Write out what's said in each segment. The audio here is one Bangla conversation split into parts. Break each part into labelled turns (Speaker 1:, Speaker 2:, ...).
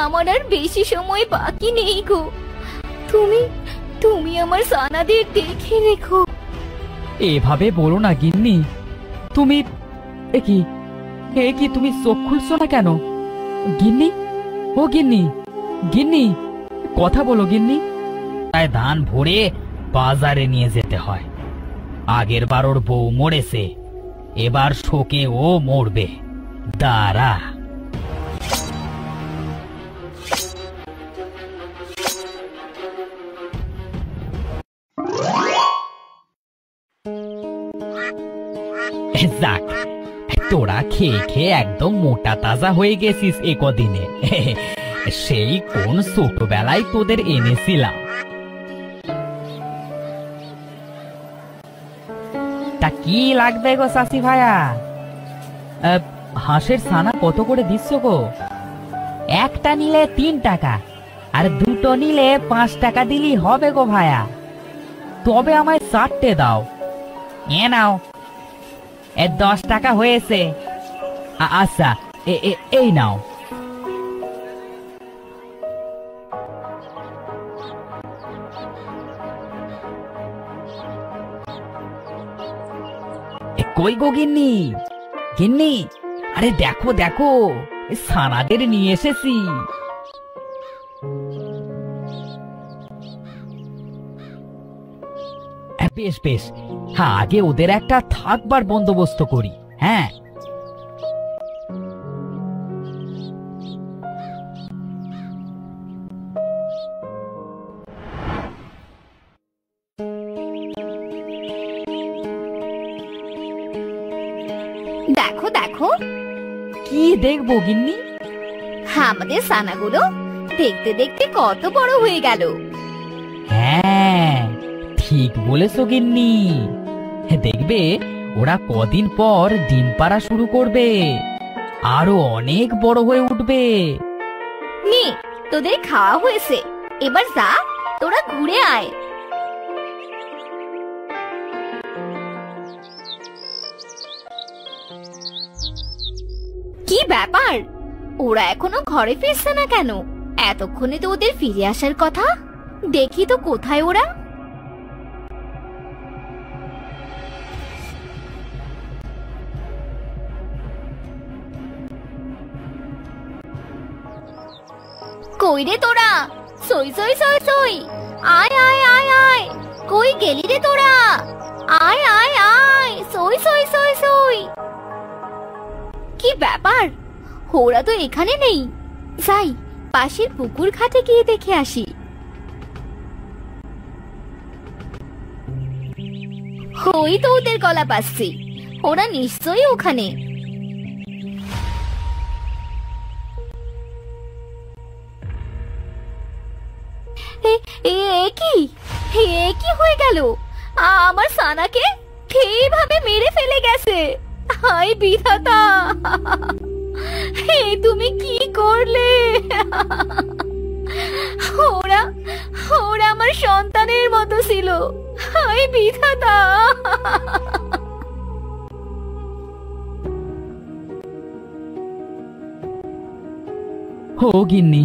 Speaker 1: আমার আর বেশি সময় বাকি নেই গো। তুমি তুমি আমার সানাদের দেখে রেখো।
Speaker 2: এভাবে বলো না গিন্নি। তুমি এ কি তুমি চোখ খুলছো না কেন? গিন্নি, ও গিন্নি, গিন্নি, কথা বলো গিন্নি। তাই ধান ভরে বাজারে নিয়ে যেতে হয়। আগের বার ওর বউ মরেছে, এবার শোকে ও মরবে। দাঁড়া। যাক, তোরা খেয়ে খেয়ে একদম মোটা তাজা হয়ে গেছিস এ কদিনে। সেই কোন ছোটবেলায় তোদের এনেছিলাম। তা কি লাগবে গো চাচি ভাইয়া? হাঁসের ছানা কত করে দিচ্ছ গো? একটা নিলে 3 টাকা, আর দুটো নিলে 5 টাকা দিলেই হবে গো ভাইয়া। তবে আমায় 4টে দাও। এ নাও, 10 টাকা হয়েছে। আচ্ছা, এই নাও। কই গো গিন্নি, গিন্নি, আরে দেখো দেখো, ছানাদের নিয়ে এসেছি। বেশ বেশ, হ্যাঁ, আগে ওদের একটা থাকবার বন্দোবস্ত করি। হ্যাঁ,
Speaker 1: দেখো দেখো।
Speaker 2: কি দেখবো গিন্নি?
Speaker 1: আমাদের ছানাগুলো দেখতে দেখতে কত বড় হয়ে গেল।
Speaker 2: হ্যাঁ, ঠিক বলেছো গিন্নি। দেখবে ওরা কদিন পর ডিম পাড়া শুরু করবে, আরো অনেক বড় হয়ে উঠবে।
Speaker 1: নে, তোদের খাওয়া হয়েছে, এবার যা, তোরা ঘুরে আয়। কি ব্যাপার, ওরা এখনো ঘরে ফিরছে না কেন? এতক্ষণে তো ওদের ফিরে আসার কথা। দেখি তো কোথায় ওরা। কই রে তোরা? সই সই সই সই, আয় আয় আয় আয়। কই গেলি রে তোরা? আয় আয় আয়, সই সই সই সই। কি ব্যাপার, ওরা তো এখানে নেই। যাই, পাশের পুকুর ঘাটে গিয়ে দেখে আসি। ওই তো ওদের গলা পাচ্ছি, ওরা নিশ্চয়ই ওখানে। কি হয়ে গেল? আমার সানাকে এইভাবে মেরে ফেলে গেছে। হায় বিধাতা, তুমি কি করলে? ওরা ওরা আমার সন্তানের মতো ছিল। হায় বিধাতা।
Speaker 2: ও গিন্নি,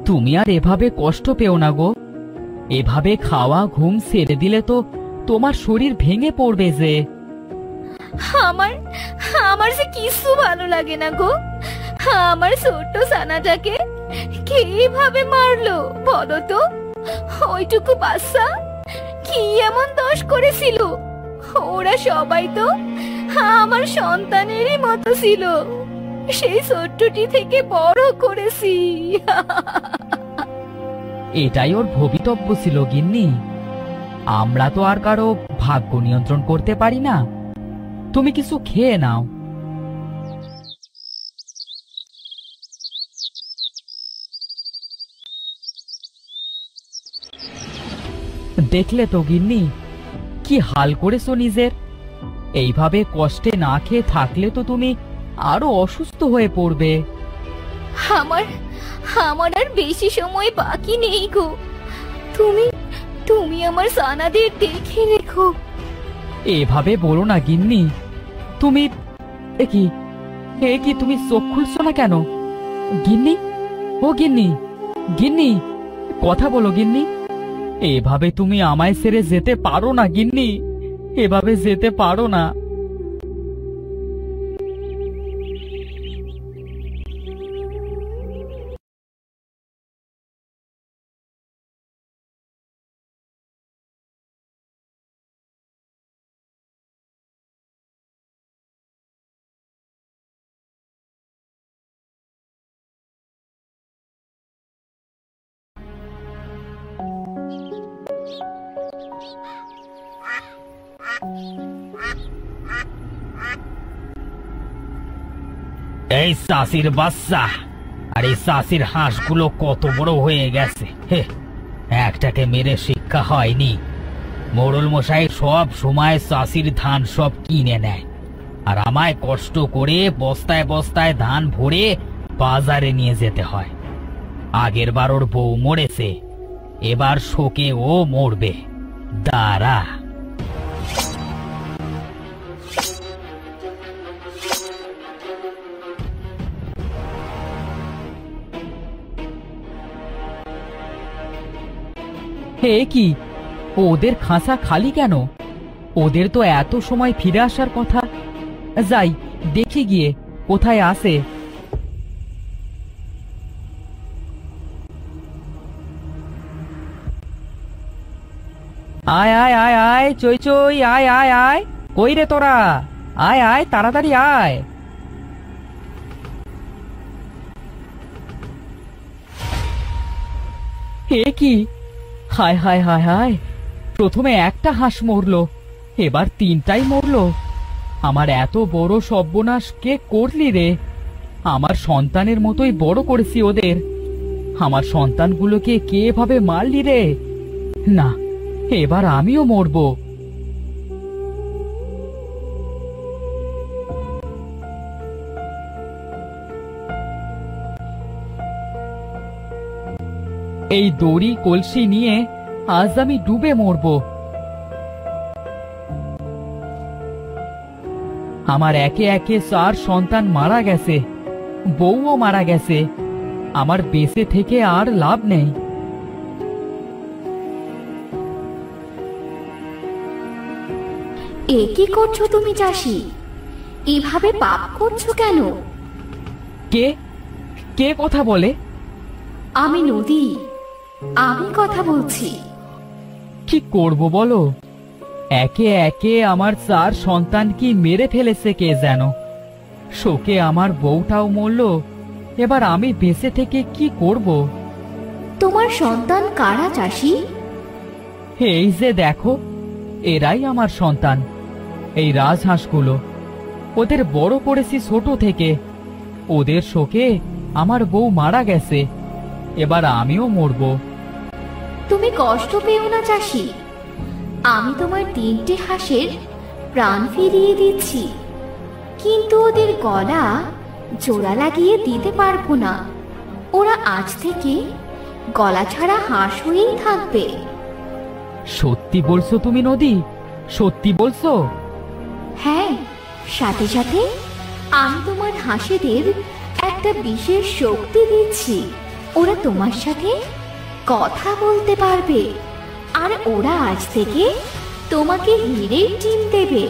Speaker 2: তুমি আর এভাবে কষ্ট পেও না গো। এভাবে খাওয়া ঘুম ছেড়ে দিলে তো তোমার শরীর ভেঙে পড়বে যে।
Speaker 1: আমার আমার যে কিছু ভালো লাগে না গো। আমার ছোট্ট সানাটাকে কিভাবে মারলো বলো তো? ওইটুকু বাচ্চা কি এমন দোষ করেছিল? ওরা সবাই তো আমার সন্তানেরই মতো ছিল। সেই ছোট্টটি থেকে বড় করেছি।
Speaker 2: এটাই ওর ভবিতব্য ছিল গিন্নি। আমরা তো আর কারো ভাগ্য নিয়ন্ত্রণ করতে পারি না। তুমি কিছু খেয়ে নাও। দেখলে তো গিন্নি, কি হাল করেছো নিজের। এইভাবে কষ্টে না খেয়ে থাকলে তো তুমি আরো অসুস্থ হয়ে পড়বে।
Speaker 1: আমার আমার আর বেশি সময় বাকি নেই গো। তুমি তুমি আমার সানাদের দেখে রেখো।
Speaker 2: এভাবে বলো না গিন্নি। তুমি এ কি তুমি চোখ খুলছো না কেন? গিন্নি, ও গিন্নি, গিন্নি, কথা বলো গিন্নি। এভাবে তুমি আমায় ছেড়ে যেতে পারো না গিন্নি, এভাবে যেতে পারো না।
Speaker 3: এই চাষির বাচ্চা, আর এই চাষির হাঁসগুলো কত বড় হয়ে গেছে। হে, একটাকে মেরে শিক্ষা হয়নি। মোড়ল মশাই সব সময় চাষির ধান সব কিনে নেয়, আর আমায় কষ্ট করে বস্তায় বস্তায় ধান ভরে বাজারে নিয়ে যেতে হয়। আগের বার ওর বউ মরেছে, এবার শোকে ও মরবে। দাঁড়া।
Speaker 2: হে কি, ওদের খাঁচা খালি কেন? ওদের তো এত সময় ফিরে আসার কথা। যাই দেখি গিয়ে কোথায় আছে। আয় আয় আয় আয়, চই চই, আয় আয় আয়। কই রে তোরা? আয় আয়, তাড়াতাড়ি আয়। হে কি, হায় হায় হায় হায়, প্রথমে একটা হাঁস মরলো, এবার তিনটাই মরলো। আমার এত বড় সর্বনাশ কে করলি রে? আমার সন্তানের মতোই বড় করেছি ওদের, আমার সন্তানগুলোকে কে এভাবে মারলি রে? না, এবার আমিও মরবো। এই দড়ি কলসি নিয়ে আজ আমি ডুবে মরবো। আমার একে একে 4 সন্তান মারা গেছে, বউও মারা গেছে। আমার বেঁচে থেকে আর লাভ নেই।
Speaker 1: এ কি করছো তুমি চাষি? এভাবে পাপ করছো কেন?
Speaker 2: কে কে কথা বলে?
Speaker 1: আমি নদী, আমি কথা বলছি।
Speaker 2: কি করব বলো? একে একে আমার 4 সন্তান কি মেরে ফেলেছে কে যেন। শোকে আমার বউটাও মরল, এবার আমি বেঁচে থেকে কি করব?
Speaker 1: তোমার সন্তান কারা চাষি?
Speaker 2: এই যে দেখো, এরাই আমার সন্তান, এই রাজহাঁসগুলো। ওদের বড় করেছি ছোট থেকে, ওদের শোকে আমার বউ মারা গেছে, এবার আমিও মরব।
Speaker 1: তুমি কষ্ট পেও না চাষি, আমি তোমার 3টে হাঁসের প্রাণ ফিরিয়ে দিচ্ছি, কিন্তু ওদের গলা জোড়া লাগিয়ে দিতে পারবো না। ওরা আজ থেকে গলা ছাড়া হাঁস হয়েই থাকবে।
Speaker 2: সত্যি বলছো তুমি নদী? সত্যি বলছো?
Speaker 1: হ্যাঁ, সাথে সাথে আমি তোমার হাঁসেদের একটা বিশেষ শক্তি দিচ্ছি। ওরা তোমার সাথে কথা বলতে পারবে, আর ওরা আজ থেকে তোমাকে হীরের ডিম দেবে।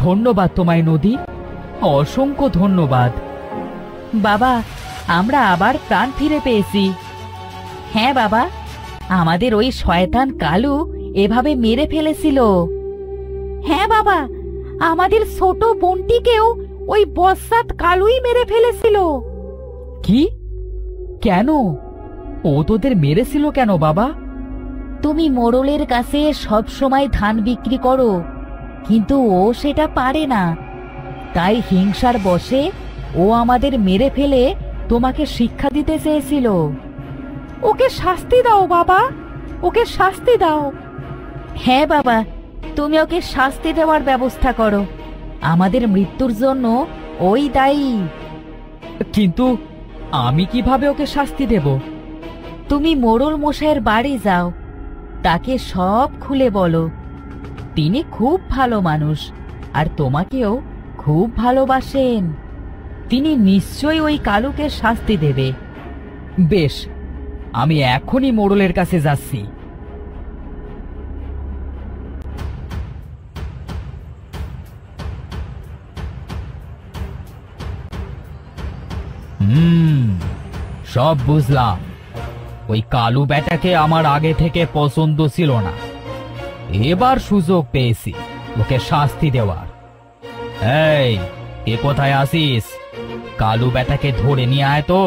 Speaker 2: ধন্যবাদ তোমায় নদী, অসংখ্য ধন্যবাদ। বাবা, আমরা আবার প্রাণ ফিরে পেয়েছি। হ্যাঁ বাবা, আমাদের ওই শয়তান কালু এভাবে মেরে ফেলেছিল। হ্যাঁ বাবা, আমাদের ছোট বোনটিকেও ওই বস্তাত কালুই মেরে ফেলেছিল। কি? কেন? ও তোদের মেরেছিল কেন বাবা? তুমি মোড়লের কাছে সব সময় ধান বিক্রি করো, কিন্তু ও সেটা পারে না, তাই হিংসার বশে ও আমাদের মেরে ফেলে তোমাকে শিক্ষা দিতে চেয়েছিল। ওকে শাস্তি দাও বাবা, ওকে শাস্তি দাও। হ্যাঁ বাবা, তুমি ওকে শাস্তি দেওয়ার ব্যবস্থা করো, আমাদের মৃত্যুর জন্য ওই দায়ী। কিন্তু আমি কিভাবে ওকে শাস্তি দেব? তুমি মোড়ল মশাইয়ের বাড়ি যাও, তাকে সব খুলে বলো। তিনি খুব ভালো মানুষ আর তোমাকেও খুব ভালোবাসেন। তিনি নিশ্চয়ই ওই কালুকে শাস্তি দেবে। বেশ, আমি এখনই মোড়লের কাছে যাচ্ছি। সব বুঝলাম। ওই কালু বেটাকে আমার আগে থেকে পছন্দ ছিল না, এবার সুযোগ পেয়েছি ওকে শাস্তি দেওয়ার। এই, কে কোথায় আসিস? কালু বেটাকে ধরে নিয়ে আয় তো।